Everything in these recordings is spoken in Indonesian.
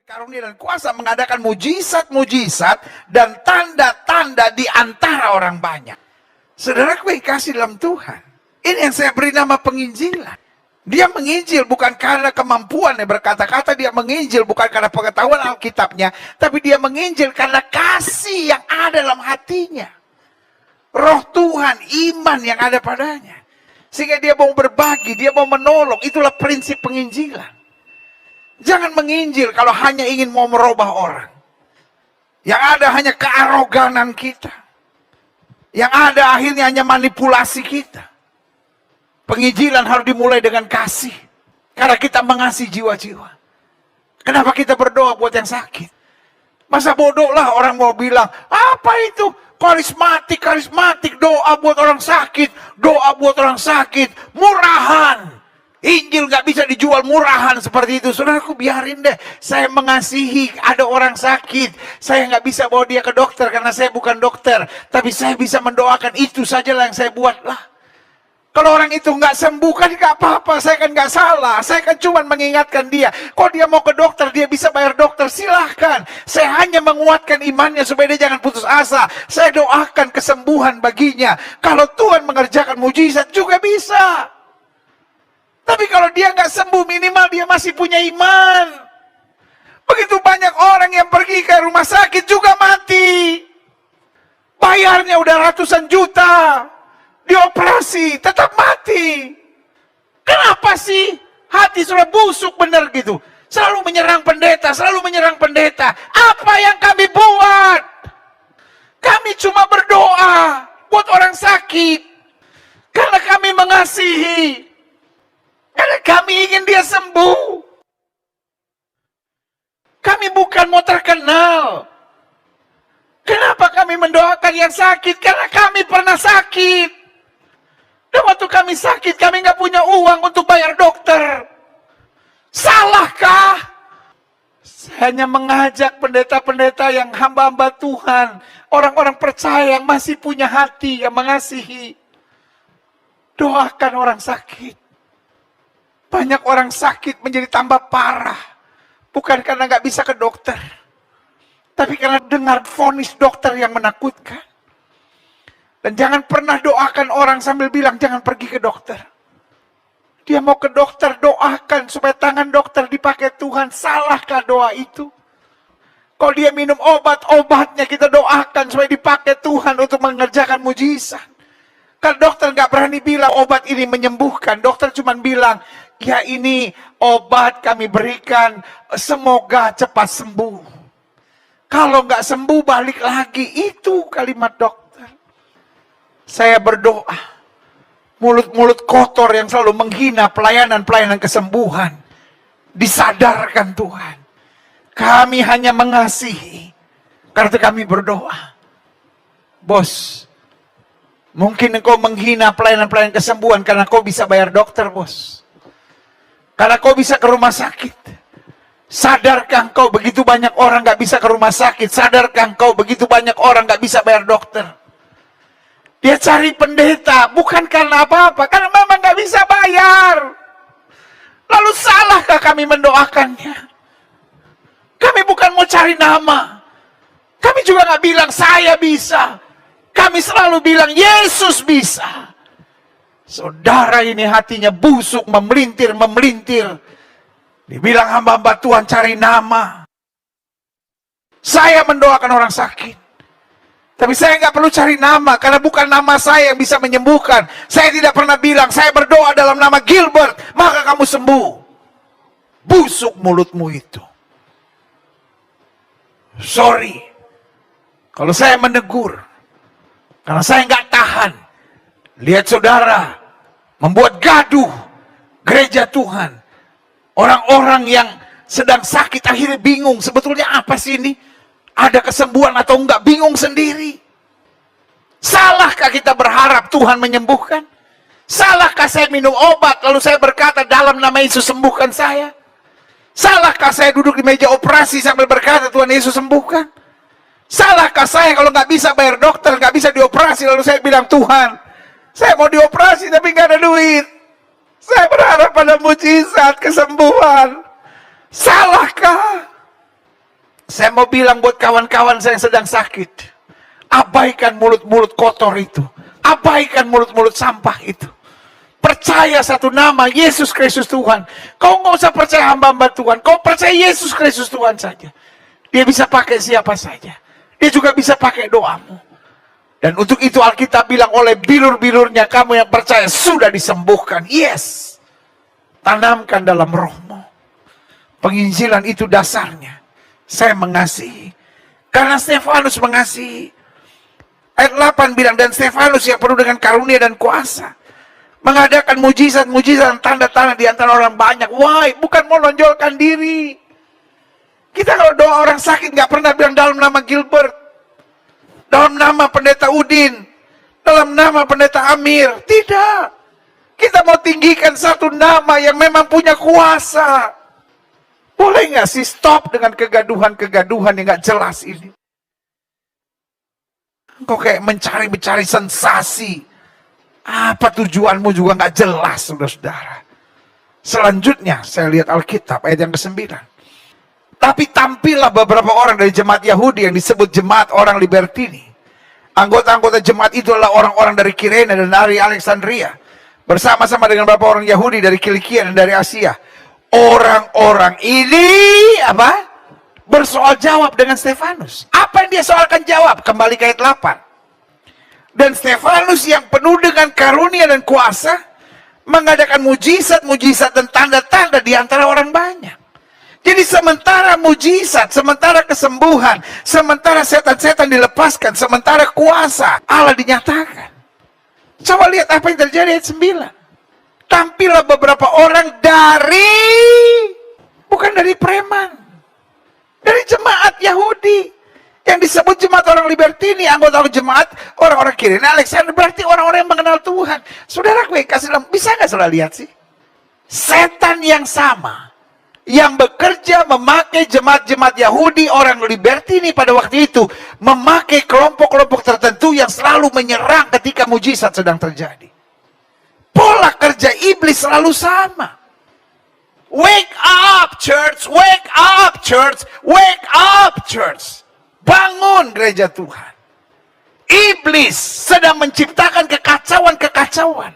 Karunia dan kuasa mengadakan mujizat-mujizat dan tanda-tanda di antara orang banyak. Saudaraku yang kasih dalam Tuhan, ini yang saya beri nama penginjilan. Dia menginjil bukan karena kemampuannya berkata-kata, dia menginjil bukan karena pengetahuan Alkitabnya, tapi dia menginjil karena kasih yang ada dalam hatinya. Roh Tuhan, iman yang ada padanya. Sehingga dia mau berbagi, dia mau menolong, itulah prinsip penginjilan. Jangan menginjil kalau hanya ingin mau merubah orang. Yang ada hanya kearoganan kita. Yang ada akhirnya hanya manipulasi kita. Penginjilan harus dimulai dengan kasih. Karena kita mengasihi jiwa-jiwa. Kenapa kita berdoa buat yang sakit? Masa bodoh lah orang mau bilang, apa itu? Karismatik, doa buat orang sakit. Doa buat orang sakit. Murahan. Injil gak bisa dijual murahan seperti itu. Saudaraku, biarin deh. Saya mengasihi, ada orang sakit. Saya gak bisa bawa dia ke dokter karena saya bukan dokter. Tapi saya bisa mendoakan, itu sajalah yang saya buat lah. Kalau orang itu gak sembuh kan gak apa-apa. Saya kan gak salah. Saya kan cuma mengingatkan dia. Kok dia mau ke dokter, dia bisa bayar dokter, silahkan. Saya hanya menguatkan imannya supaya dia jangan putus asa. Saya doakan kesembuhan baginya. Kalau Tuhan mengerjakan mujizat juga bisa. Tapi kalau dia nggak sembuh, minimal dia masih punya iman. Begitu banyak orang yang pergi ke rumah sakit juga mati. Bayarnya udah ratusan juta. Dioperasi, tetap mati. Kenapa sih? Hati sudah busuk bener gitu. Selalu menyerang pendeta, selalu menyerang pendeta. Apa yang kami buat? Kami cuma berdoa buat orang sakit. Karena kami mengasihi. Karena kami ingin dia sembuh. Kami bukan mau terkenal. Kenapa kami mendoakan yang sakit? Karena kami pernah sakit. Dan waktu kami sakit, kami nggak punya uang untuk bayar dokter. Salahkah? Saya hanya mengajak pendeta-pendeta yang hamba-hamba Tuhan. Orang-orang percaya yang masih punya hati, yang mengasihi. Doakan orang sakit. Banyak orang sakit menjadi tambah parah. Bukan karena nggak bisa ke dokter. Tapi karena dengar vonis dokter yang menakutkan. Dan jangan pernah doakan orang sambil bilang jangan pergi ke dokter. Dia mau ke dokter, doakan supaya tangan dokter dipakai Tuhan. Salahkah doa itu? Kalau dia minum obat-obatnya kita doakan supaya dipakai Tuhan untuk mengerjakan mujizat. Kan dokter nggak berani bilang obat ini menyembuhkan. Dokter cuma bilang, ya ini obat kami berikan, semoga cepat sembuh. Kalau nggak sembuh balik lagi, itu kalimat dokter. Saya berdoa, mulut-mulut kotor yang selalu menghina pelayanan-pelayanan kesembuhan, disadarkan Tuhan. Kami hanya mengasihi, karena kami berdoa. Bos, mungkin engkau menghina pelayanan-pelayanan kesembuhan karena kau bisa bayar dokter, bos. Karena kau bisa ke rumah sakit. Sadarkah engkau begitu banyak orang gak bisa ke rumah sakit? Sadarkah engkau begitu banyak orang gak bisa bayar dokter? Dia cari pendeta, bukan karena apa-apa. Karena memang gak bisa bayar. Lalu salahkah kami mendoakannya? Kami bukan mau cari nama. Kami juga gak bilang saya bisa. Kami selalu bilang Yesus bisa. Saudara ini hatinya busuk, memelintir. Dibilang hamba-hamba Tuhan cari nama. Saya mendoakan orang sakit. Tapi saya nggak perlu cari nama, karena bukan nama saya yang bisa menyembuhkan. Saya tidak pernah bilang, saya berdoa dalam nama Gilbert, maka kamu sembuh. Busuk mulutmu itu. Sorry. Kalau saya menegur, karena saya nggak tahan. Lihat saudara, membuat gaduh gereja Tuhan. Orang-orang yang sedang sakit akhirnya bingung, sebetulnya apa sih ini? Ada kesembuhan atau enggak? Bingung sendiri. Salahkah kita berharap Tuhan menyembuhkan? Salahkah saya minum obat lalu saya berkata dalam nama Yesus sembuhkan saya? Salahkah saya duduk di meja operasi sambil berkata Tuhan Yesus sembuhkan? Salahkah saya kalau nggak bisa bayar dokter, nggak bisa dioperasi lalu saya bilang Tuhan, saya mau dioperasi tapi nggak ada duit. Saya berharap pada mujizat kesembuhan. Salahkah? Saya mau bilang buat kawan-kawan saya yang sedang sakit, abaikan mulut-mulut kotor itu. Abaikan mulut-mulut sampah itu. Percaya satu nama, Yesus Kristus Tuhan. Kau nggak usah percaya hamba-hamba Tuhan. Kau percaya Yesus Kristus Tuhan saja. Dia bisa pakai siapa saja. Dia juga bisa pakai doamu. Dan untuk itu Alkitab bilang, oleh bilur-bilurnya kamu yang percaya sudah disembuhkan. Yes. Tanamkan dalam rohmu. Penginjilan itu dasarnya. Saya mengasihi. Karena Stefanus mengasihi. Ayat 8 bilang, dan Stefanus yang penuh dengan karunia dan kuasa mengadakan mujizat-mujizat dan tanda-tanda di antara orang banyak. Why? Bukan mau nonjolkan diri. Kita kalau doa orang sakit nggak pernah bilang dalam nama Gilbert, dalam nama pendeta Udin, dalam nama pendeta Amir. Tidak. Kita mau tinggikan satu nama yang memang punya kuasa. Boleh nggak sih stop dengan kegaduhan-kegaduhan yang nggak jelas ini? Kok kayak mencari-mencari sensasi. Apa tujuanmu juga nggak jelas, saudara-saudara. Selanjutnya, saya lihat Alkitab, ayat yang ke-9. Tapi tampillah beberapa orang dari jemaat Yahudi yang disebut jemaat orang Libertini. Anggota-anggota jemaat itu adalah orang-orang dari Kirene dan dari Alexandria. Bersama-sama dengan beberapa orang Yahudi dari Kilikia dan dari Asia. Orang-orang ini, apa? Bersoal jawab dengan Stefanus. Apa yang dia soalkan jawab? Kembali ke ayat 8. Dan Stefanus yang penuh dengan karunia dan kuasa mengadakan mujizat-mujizat dan tanda-tanda di antara orang banyak. Jadi sementara mujizat, sementara kesembuhan, sementara setan-setan dilepaskan, sementara kuasa Allah dinyatakan. Coba lihat apa yang terjadi ayat 9. Tampillah beberapa orang dari, bukan dari preman, dari jemaat Yahudi. Yang disebut jemaat orang Libertini, anggota jemaat orang-orang Kirene, Alexander, berarti orang-orang yang mengenal Tuhan. Saudara, gue kasih bisa nggak saudara lihat sih? Setan yang sama, yang bekerja memakai jemaat-jemaat Yahudi, orang Libertini pada waktu itu, memakai kelompok-kelompok tertentu yang selalu menyerang ketika mujizat sedang terjadi. Pola kerja iblis selalu sama. Wake up, church! Wake up, church! Wake up, church! Bangun gereja Tuhan. Iblis sedang menciptakan kekacauan-kekacauan.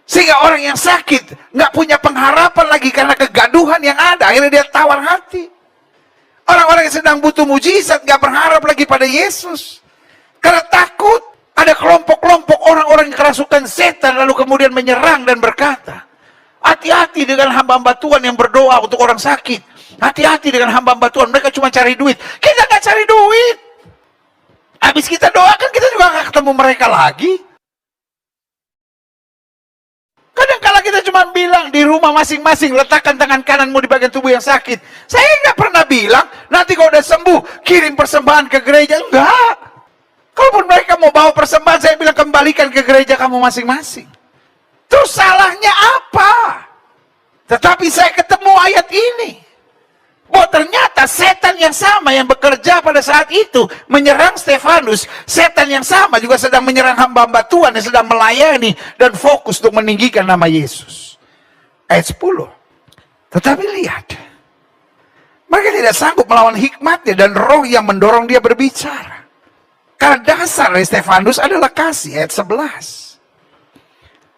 Sehingga orang yang sakit nggak punya pengharapan lagi karena kegaduhan yang ada. Akhirnya dia tawar hati. Orang-orang yang sedang butuh mujizat nggak berharap lagi pada Yesus. Karena takut ada kelompok-kelompok orang-orang yang kerasukan setan lalu kemudian menyerang dan berkata, hati-hati dengan hamba-hamba Tuhan yang berdoa untuk orang sakit. Hati-hati dengan hamba-hamba Tuhan, mereka cuma cari duit. Kita nggak cari duit. Habis kita doakan, kita juga nggak ketemu mereka lagi. Kadang-kala kita cuma bilang, di rumah masing-masing, letakkan tangan kananmu di bagian tubuh yang sakit. Saya nggak pernah bilang, nanti kalau udah sembuh, kirim persembahan ke gereja. Enggak. Kalaupun mereka mau bawa persembahan, saya bilang, kembalikan ke gereja kamu masing-masing. Terus salahnya apa? Tetapi saya ketemu ayat ini. Bahwa ternyata setan yang sama yang bekerja pada saat itu menyerang Stefanus, setan yang sama juga sedang menyerang hamba-hamba Tuhan yang sedang melayani dan fokus untuk meninggikan nama Yesus. Ayat 10. Tetapi lihat, mereka tidak sanggup melawan hikmatnya dan roh yang mendorong dia berbicara. Karena dasar dari Stefanus adalah kasih. Ayat 11.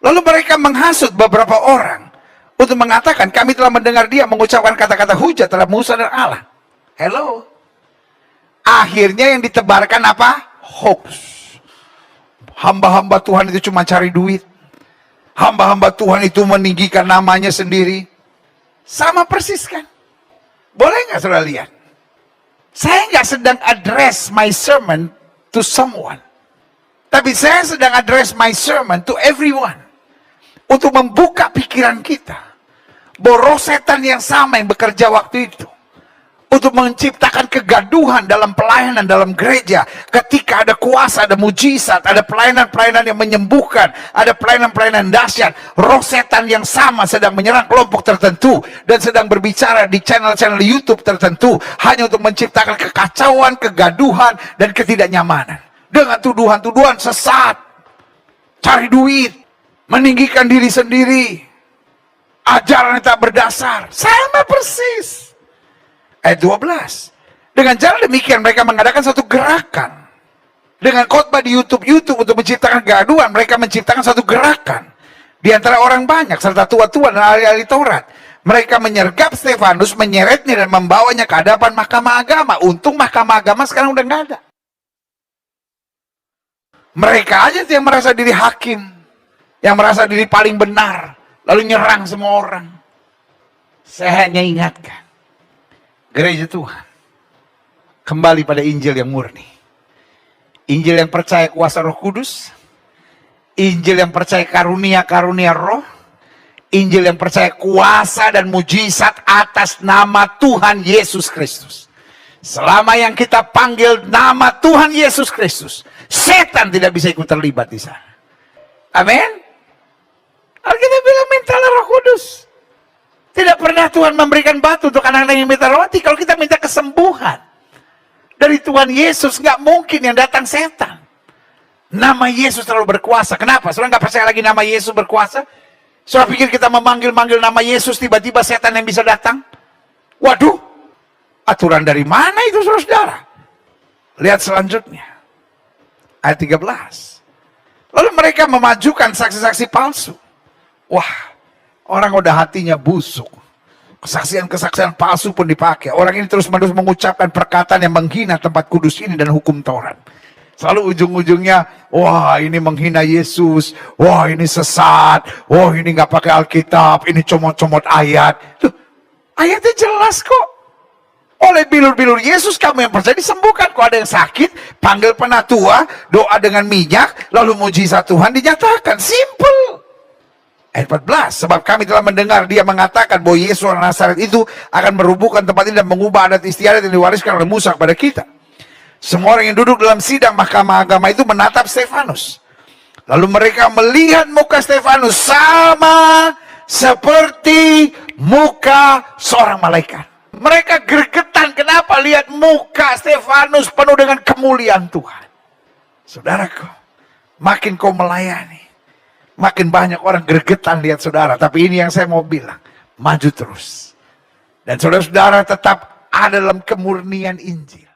Lalu mereka menghasut beberapa orang untuk mengatakan, kami telah mendengar dia mengucapkan kata-kata hujat terhadap Musa dan Allah. Hello. Akhirnya yang ditebarkan apa? Hoax. Hamba-hamba Tuhan itu cuma cari duit. Hamba-hamba Tuhan itu meninggikan namanya sendiri. Sama persis kan? Boleh nggak saudara lihat? Saya nggak sedang address my sermon to someone. Tapi saya sedang address my sermon to everyone. Untuk membuka pikiran kita. Bahwa roh setan yang sama yang bekerja waktu itu. Untuk menciptakan kegaduhan dalam pelayanan dalam gereja. Ketika ada kuasa, ada mujizat, ada pelayanan-pelayanan yang menyembuhkan. Ada pelayanan-pelayanan dahsyat. Roh setan yang sama sedang menyerang kelompok tertentu. Dan sedang berbicara di channel-channel YouTube tertentu. Hanya untuk menciptakan kekacauan, kegaduhan, dan ketidaknyamanan. Dengan tuduhan-tuduhan sesat. Cari duit. Meninggikan diri sendiri. Ajaran yang tak berdasar. Sama persis. Ayat 12. Dengan cara demikian mereka mengadakan satu gerakan. Dengan khotbah di YouTube untuk menciptakan kegaduhan, mereka menciptakan satu gerakan di antara orang banyak serta tua-tua dan ahli-ahli Taurat. Mereka menyergap Stefanus, menyeretnya dan membawanya ke hadapan mahkamah agama. Untung mahkamah agama sekarang udah nggak ada. Mereka aja yang merasa diri hakim, yang merasa diri paling benar, lalu nyerang semua orang. Saya hanya ingatkan, gereja Tuhan, kembali pada Injil yang murni. Injil yang percaya kuasa Roh Kudus, Injil yang percaya karunia-karunia Roh, Injil yang percaya kuasa dan mujizat atas nama Tuhan Yesus Kristus. Selama yang kita panggil nama Tuhan Yesus Kristus, setan tidak bisa ikut terlibat di sana. Amin. Alkitab bilang mintalah Roh Kudus. Tidak pernah Tuhan memberikan batu untuk anak-anak yang minta roti. Kalau kita minta kesembuhan dari Tuhan Yesus, nggak mungkin yang datang setan. Nama Yesus terlalu berkuasa. Kenapa? Saudara nggak percaya lagi nama Yesus berkuasa? Saudara pikir kita memanggil-manggil nama Yesus, tiba-tiba setan yang bisa datang? Waduh, aturan dari mana itu saudara-saudara? Lihat selanjutnya. Ayat 13. Lalu mereka memajukan saksi-saksi palsu. Wah, orang udah hatinya busuk. Kesaksian-kesaksian palsu pun dipakai. Orang ini terus-menerus mengucapkan perkataan yang menghina tempat kudus ini dan hukum Taurat. Selalu ujung-ujungnya, wah ini menghina Yesus, wah ini sesat, wah ini nggak pakai Alkitab, ini comot-comot ayat. Tuh, ayatnya jelas kok. Oleh bilur-bilur Yesus kamu yang percaya disembuhkan. Kalau ada yang sakit, panggil penatua, doa dengan minyak, lalu mujizat Tuhan dinyatakan. Simple. Ayat 14, sebab kami telah mendengar dia mengatakan bahwa Yesus orang Nazaret itu akan merubuhkan tempat ini dan mengubah adat istiadat yang diwariskan oleh Musa kepada kita. Semua orang yang duduk dalam sidang mahkamah agama itu menatap Stefanus. Lalu mereka melihat muka Stefanus sama seperti muka seorang malaikat. Mereka gregetan, kenapa lihat muka Stefanus penuh dengan kemuliaan Tuhan. Saudaraku, makin kau melayani, makin banyak orang gregetan lihat saudara. Tapi ini yang saya mau bilang, maju terus. Dan saudara-saudara tetap ada dalam kemurnian Injil.